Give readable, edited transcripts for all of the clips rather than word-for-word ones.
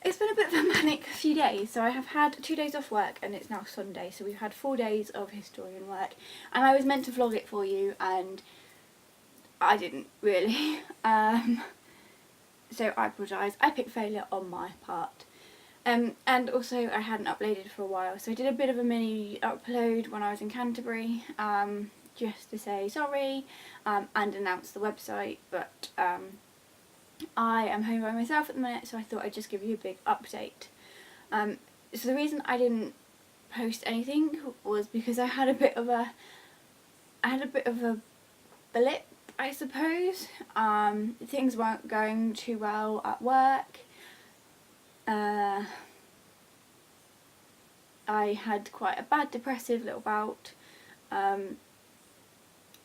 It's been a bit of a manic few days. So I have had 2 days off work and it's now Sunday, so we've had 4 days of historian work, and I was meant to vlog it for you and I didn't really. So I apologise. Epic failure on my part. And also I hadn't uploaded for a while, so I did a bit of a mini upload when I was in Canterbury, just to say sorry, and announce the website, but I am home by myself at the minute, so I thought I'd just give you a big update. So the reason I didn't post anything was because I had a bit of a blip, I suppose. Things weren't going too well at work. I had quite a bad depressive little bout,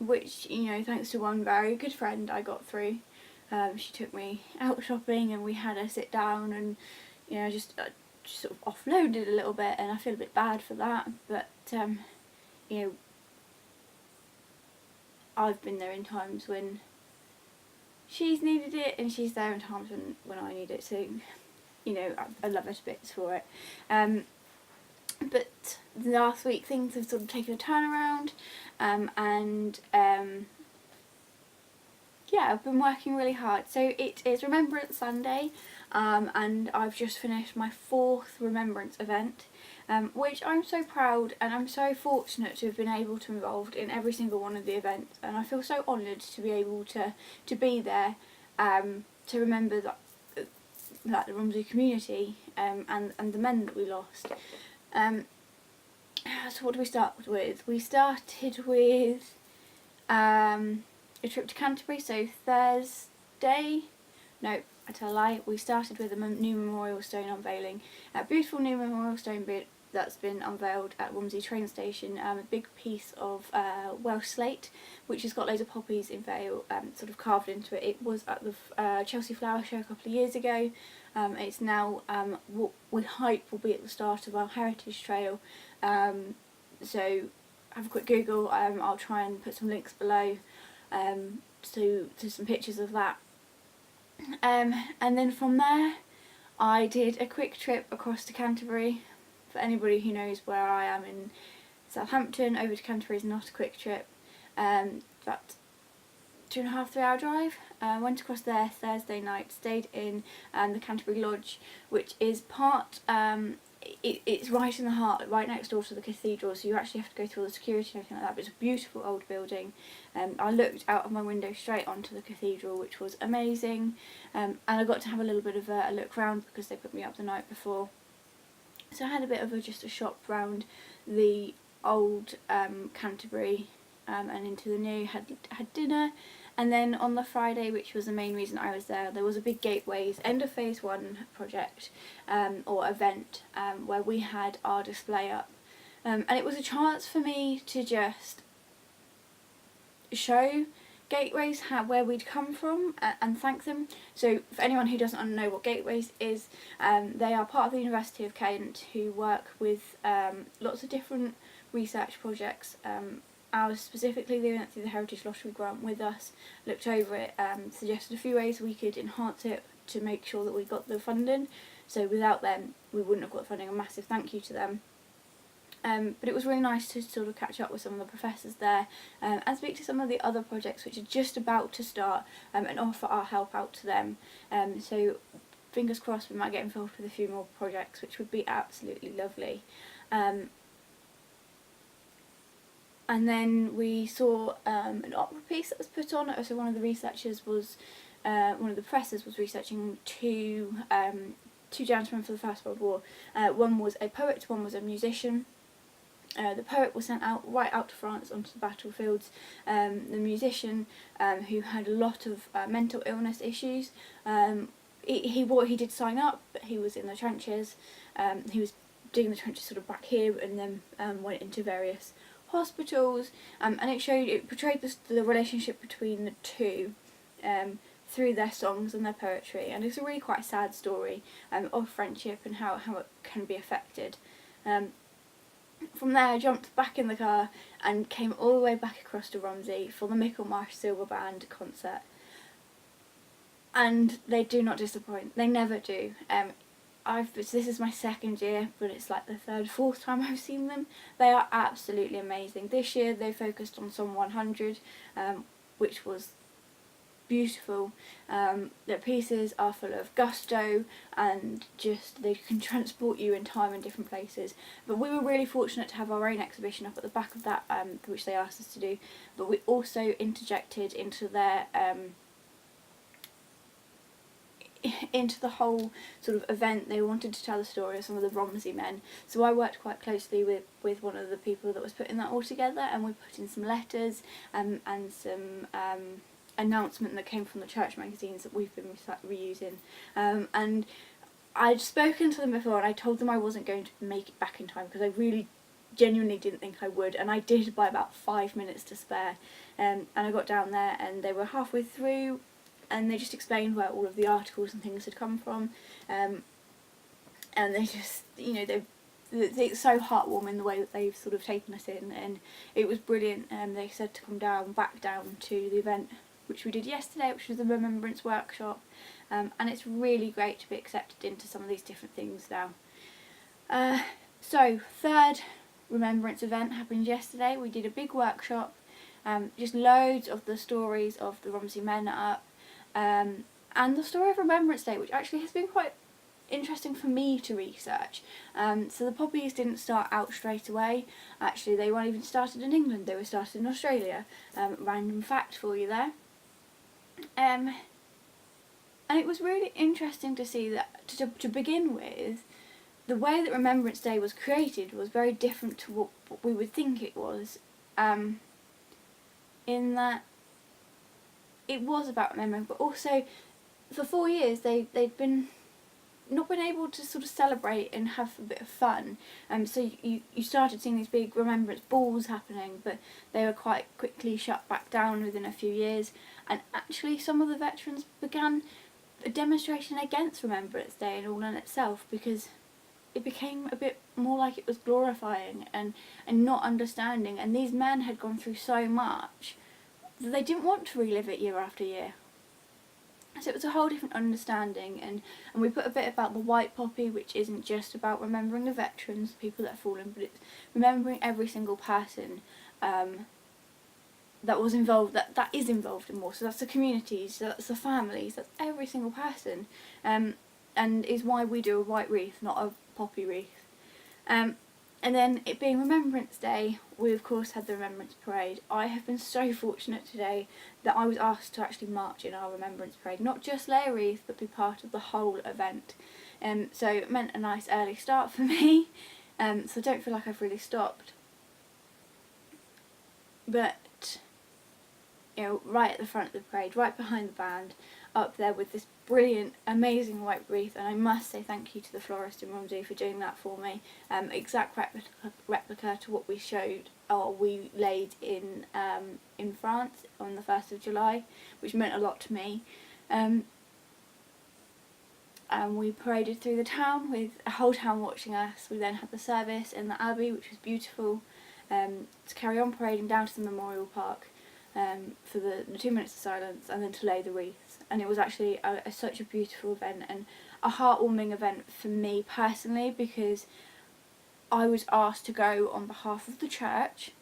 which, you know, thanks to one very good friend I got through. She took me out shopping and we had a sit down and, you know, just sort of offloaded a little bit, and I feel a bit bad for that, but you know, I've been there in times when she's needed it and she's there in times when I need it, so, you know, I love her to bits for it. But last week things have sort of taken a turnaround, and yeah, I've been working really hard. So it is Remembrance Sunday, and I've just finished my 4th Remembrance event, which I'm so proud and I'm so fortunate to have been able to involved in every single one of the events, and I feel so honoured to be able to be there, to remember that the Romsey community, and the men that we lost. So what do we start with? We started with a trip to Canterbury, so Thursday, no, I tell a lie, we started with a new memorial stone unveiling. A beautiful new memorial stone that's been unveiled at Romsey train station, a big piece of Welsh slate which has got loads of poppies in Vale sort of carved into it. It was at the Chelsea Flower Show a couple of years ago. It's now, what we hope will be at the start of our heritage trail, so have a quick Google. I'll try and put some links below to some pictures of that. And then from there I did a quick trip across to Canterbury. For anybody who knows where I am in Southampton, over to Canterbury is not a quick trip. About 2.5 to 3 hour drive. Went across there Thursday night, stayed in the Canterbury Lodge, which is part, it's right in the heart, right next door to the cathedral, so you actually have to go through all the security and everything like that, but it's a beautiful old building. I looked out of my window straight onto the cathedral, which was amazing, and I got to have a little bit of a look round because they put me up the night before. So I had a bit of just a shop round the old Canterbury and into the new, had dinner, and then on the Friday, which was the main reason I was there was a big Gateways end of phase 1 project or event where we had our display up, and it was a chance for me to just show Gateways where we'd come from and thank them. So for anyone who doesn't know what Gateways is, they are part of the University of Kent who work with lots of different research projects. Ours specifically, they went through the Heritage Lottery grant with us, looked over it, suggested a few ways we could enhance it to make sure that we got the funding. So without them we wouldn't have got funding. A massive thank you to them. But it was really nice to sort of catch up with some of the professors there, and speak to some of the other projects which are just about to start, and offer our help out to them. So fingers crossed we might get involved with a few more projects, which would be absolutely lovely. And then we saw an opera piece that was put on. So one of the researchers was, one of the professors was researching two gentlemen for the First World War. One was a poet, one was a musician. The poet was sent right out to France onto the battlefields. The musician, who had a lot of mental illness issues, he did sign up, but he was in the trenches. He was digging the trenches sort of back here, and then went into various hospitals, and it portrayed the relationship between the two through their songs and their poetry, and it's a really quite sad story of friendship and how it can be affected. From there I jumped back in the car and came all the way back across to Romsey for the Michaelmarsh Silver Band concert. and they do not disappoint. They never do. This is my second year, but it's like the third, fourth time I've seen them. They are absolutely amazing. This year they focused on Psalm 100, which was beautiful. Their pieces are full of gusto, and just they can transport you in time in different places. But we were really fortunate to have our own exhibition up at the back of that, which they asked us to do. But we also interjected into their into the whole sort of event. They wanted to tell the story of some of the Romsey men, so I worked quite closely with one of the people that was putting that all together, and we put in some letters and some announcement that came from the church magazines that we've been reusing, and I'd spoken to them before, and I told them I wasn't going to make it back in time because I really genuinely didn't think I would, and I did by about 5 minutes to spare, and I got down there and they were halfway through, and they just explained where all of the articles and things had come from, and they just, you know, it's so heartwarming the way that they've sort of taken us in, and it was brilliant. They said to come back down to the event which we did yesterday, which was the Remembrance workshop, and it's really great to be accepted into some of these different things now. So, third Remembrance event happened yesterday. We did a big workshop, just loads of the stories of the Romsey men up, and the story of Remembrance Day, which actually has been quite interesting for me to research. So the poppies didn't start out straight away. Actually, they weren't even started in England, they were started in Australia. Random fact for you there. And it was really interesting to see that, to begin with, the way that Remembrance Day was created was very different to what we would think it was, in that it was about remembering, but also for 4 years they'd not been able to sort of celebrate and have a bit of fun. So you started seeing these big remembrance balls happening, but they were quite quickly shut back down within a few years, and actually some of the veterans began a demonstration against Remembrance Day and all in itself, because it became a bit more like it was glorifying and not understanding, and these men had gone through so much that they didn't want to relive it year after year. So it was a whole different understanding, and we put a bit about the white poppy, which isn't just about remembering the veterans, the people that have fallen, but it's remembering every single person that was involved, that is involved in war. So that's the communities, so that's the families, that's every single person, and is why we do a white wreath, not a poppy wreath. And then, it being Remembrance Day, we of course had the Remembrance Parade. I have been so fortunate today that I was asked to actually march in our Remembrance Parade, not just lay a wreath, but be part of the whole event. So it meant a nice early start for me, so I don't feel like I've really stopped. But, you know, right at the front of the parade, right behind the band, up there with this brilliant, amazing white wreath, and I must say thank you to the florist in Romsey for doing that for me. Exact replica to what we showed, or we laid in France on the 1st of July, which meant a lot to me. And we paraded through the town with a whole town watching us. We then had the service in the Abbey, which was beautiful, to carry on parading down to the Memorial Park for the 2 minutes of silence, and then to lay the wreaths. And it was actually such a beautiful event, and a heartwarming event for me personally, because I was asked to go on behalf of the church,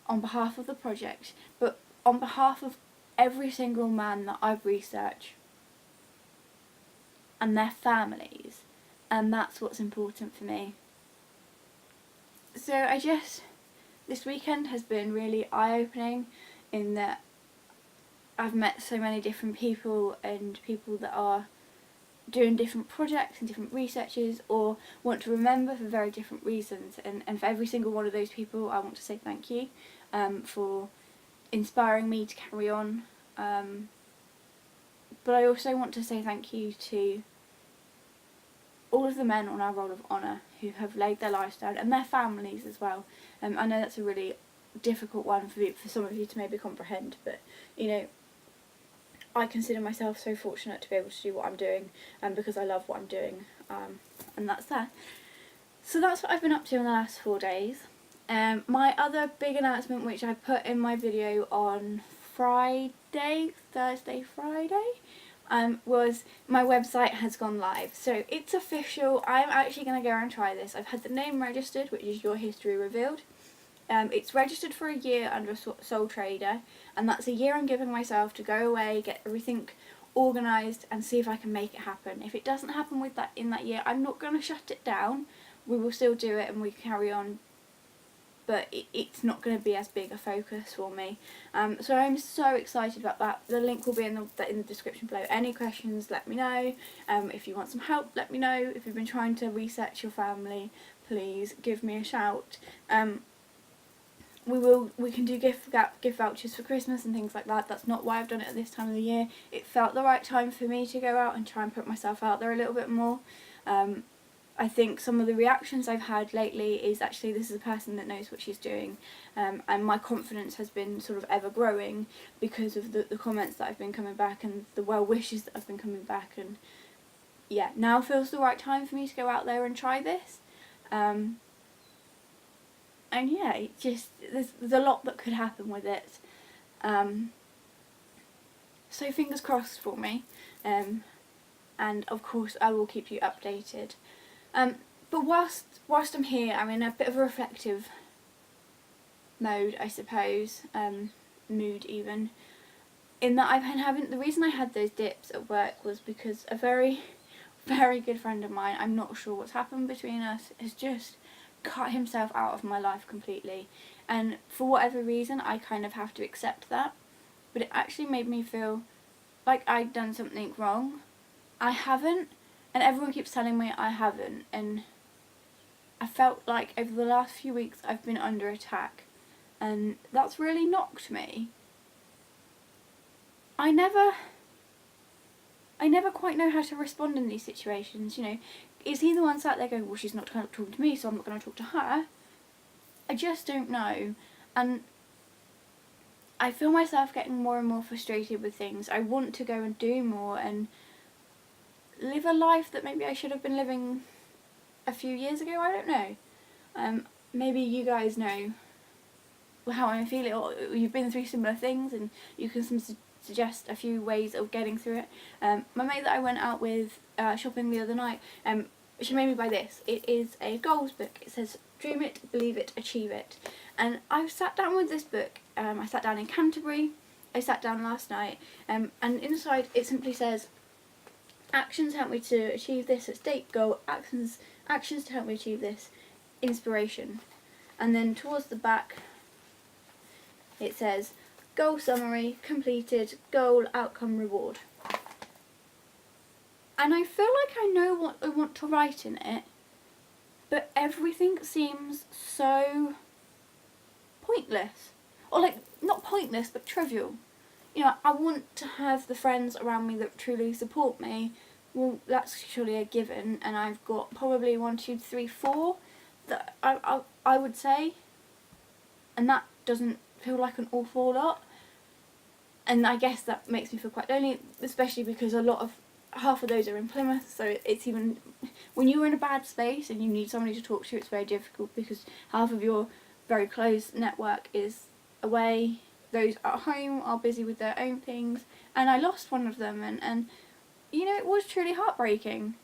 on behalf of the project, but on behalf of every single man that I've researched and their families, and that's what's important for me. So this weekend has been really eye-opening, in that I've met so many different people, and people that are doing different projects and different researches, or want to remember for very different reasons, and for every single one of those people I want to say thank you for inspiring me to carry on, but I also want to say thank you to all of the men on our Roll of Honour who have laid their lives down, and their families as well. I know that's a really difficult one for some of you to maybe comprehend, but you know, I consider myself so fortunate to be able to do what I'm doing, because I love what I'm doing, and that's that. So that's what I've been up to in the last 4 days. My other big announcement, which I put in my video on Thursday, Friday, was my website has gone live. So it's official. I'm actually going to go and try this. I've had the name registered, which is Your History Revealed. It's registered for a year under Sole Trader, and that's a year I'm giving myself to go away, get everything organised, and see if I can make it happen. If it doesn't happen with that in that year, I'm not going to shut it down. We will still do it and we carry on, but it's not going to be as big a focus for me. So I'm so excited about that. The link will be in the description below. Any questions, let me know. If you want some help, let me know. If you've been trying to reset your family, please give me a shout. We can do gift vouchers for Christmas and things like that. That's not why I've done it at this time of the year. It felt the right time for me to go out and try and put myself out there a little bit more. I think some of the reactions I've had lately is actually this is a person that knows what she's doing, and my confidence has been sort of ever growing because of the comments that have been coming back and the well wishes that have been coming back, and yeah, now feels the right time for me to go out there and try this. And yeah, it just there's a lot that could happen with it. So fingers crossed for me, and of course I will keep you updated. But whilst I'm here, I'm in a bit of a reflective mode, I suppose, mood even, in that I've been having, the reason I had those dips at work was because a very, very good friend of mine, I'm not sure what's happened between us, has just cut himself out of my life completely, and for whatever reason I kind of have to accept that, but it actually made me feel like I'd done something wrong. I haven't, and everyone keeps telling me I haven't, and I felt like over the last few weeks I've been under attack, and that's really knocked me. I never quite know how to respond in these situations, you know. Is he the one sat there going, well, she's not talking to me, so I'm not going to talk to her? I just don't know, and I feel myself getting more and more frustrated with things. I want to go and do more and live a life that maybe I should have been living a few years ago. I don't know. Maybe you guys know how I'm feeling, or you've been through similar things and you can suggest a few ways of getting through it. My mate that I went out with shopping the other night, she made me buy this. It is a goals book. It says dream it, believe it, achieve it. And I've sat down with this book. I sat down in Canterbury. I sat down last night, and inside it simply says, actions help me to achieve this, at stake goal, actions to help me achieve this, inspiration. And then towards the back it says goal summary, completed, goal, outcome, reward. And I feel like I know what I want to write in it, but everything seems so pointless. Or like, not pointless, but trivial. You know, I want to have the friends around me that truly support me. Well, that's surely a given, and I've got probably 1, 2, 3, 4 that I would say, and that doesn't feel like an awful lot, and I guess that makes me feel quite lonely, especially because half of those are in Plymouth, so it's even, when you're in a bad space and you need somebody to talk to, it's very difficult because half of your very close network is away, those at home are busy with their own things, and I lost one of them, and you know, it was truly heartbreaking.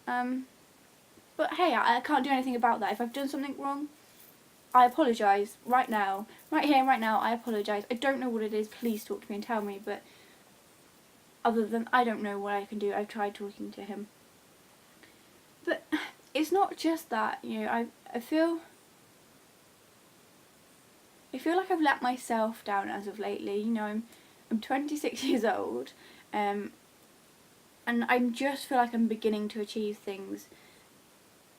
But hey, I can't do anything about that. If I've done something wrong, I apologise right now. Right here, right now, I apologise. I don't know what it is, please talk to me and tell me, but other than, I don't know what I can do. I've tried talking to him. But it's not just that, you know, I feel like I've let myself down as of lately. You know, I'm 26 years old, and I just feel like I'm beginning to achieve things.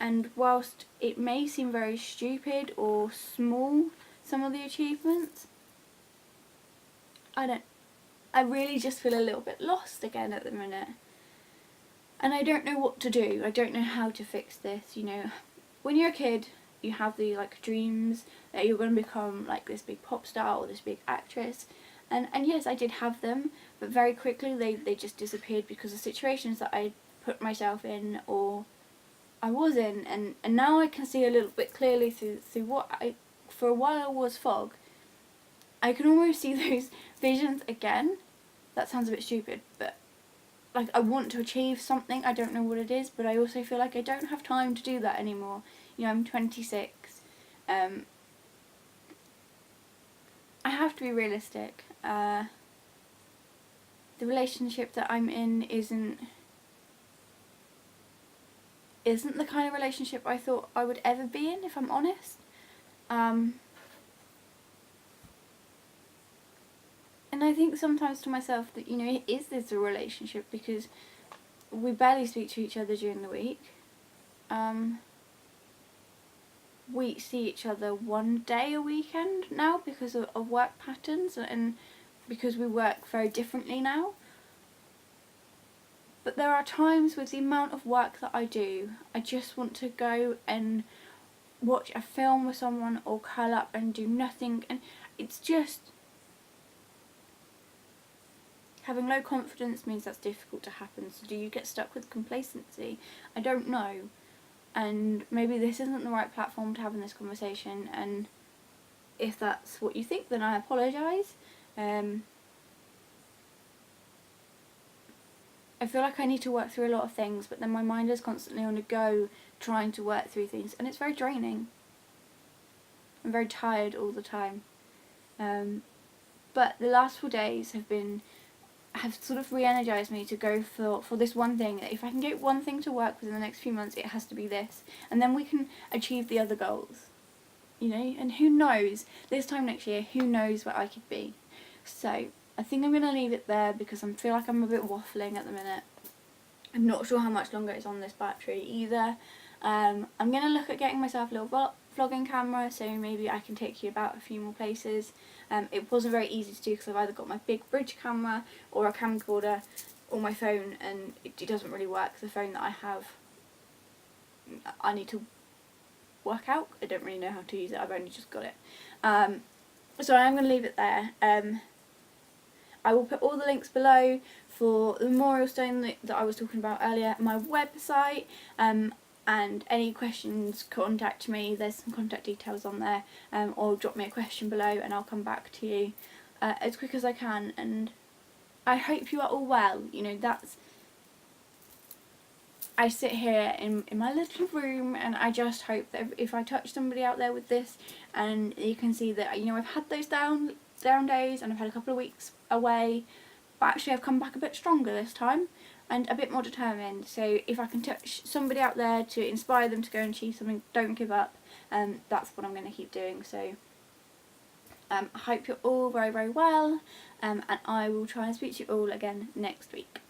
And whilst it may seem very stupid or small, some of the achievements, I really just feel a little bit lost again at the minute. And I don't know what to do. I don't know how to fix this, you know. When you're a kid, you have the like dreams that you're going to become like this big pop star or this big actress. And yes, I did have them, but very quickly they just disappeared because of situations that I put myself in or I was in, and now I can see a little bit clearly through what for a while was fog. I can almost see those visions again, that sounds a bit stupid, but like I want to achieve something. I don't know what it is, but I also feel like I don't have time to do that anymore. You know, I'm 26. I have to be realistic. The relationship that I'm in isn't the kind of relationship I thought I would ever be in, if I'm honest. And I think sometimes to myself that, you know, is this a relationship? Because we barely speak to each other during the week. We see each other one day a weekend now because of work patterns and because we work very differently now. But there are times with the amount of work that I do, I just want to go and watch a film with someone or curl up and do nothing, and it's just having low confidence means that's difficult to happen. So do you get stuck with complacency? I don't know. And maybe this isn't the right platform to have in this conversation, and if that's what you think, then I apologise. I feel like I need to work through a lot of things, but then my mind is constantly on the go trying to work through things, and it's very draining. I'm very tired all the time. But the last 4 days have sort of re-energised me to go for this one thing. That if I can get one thing to work within the next few months, it has to be this, and then we can achieve the other goals, you know. And who knows, this time next year, who knows where I could be. So I think I'm going to leave it there because I feel like I'm a bit waffling at the minute. I'm not sure how much longer it's on this battery either. I'm going to look at getting myself a little vlogging camera, so maybe I can take you about a few more places. It wasn't very easy to do because I've either got my big bridge camera or a camcorder or my phone, and it doesn't really work. The phone that I have, I need to work out. I don't really know how to use it. I've only just got it. So I am going to leave it there. I will put all the links below for the memorial stone that I was talking about earlier, my website, and any questions, contact me. There's some contact details on there, or drop me a question below and I'll come back to you as quick as I can. And I hope you are all well. You know, I sit here in my little room, and I just hope that if I touch somebody out there with this, and you can see that, you know, I've had those down days and I've had a couple of weeks away, but actually I've come back a bit stronger this time and a bit more determined. So if I can touch somebody out there to inspire them to go and achieve something, don't give up, that's what I'm going to keep doing. So I hope you're all very, very well, and I will try and speak to you all again next week.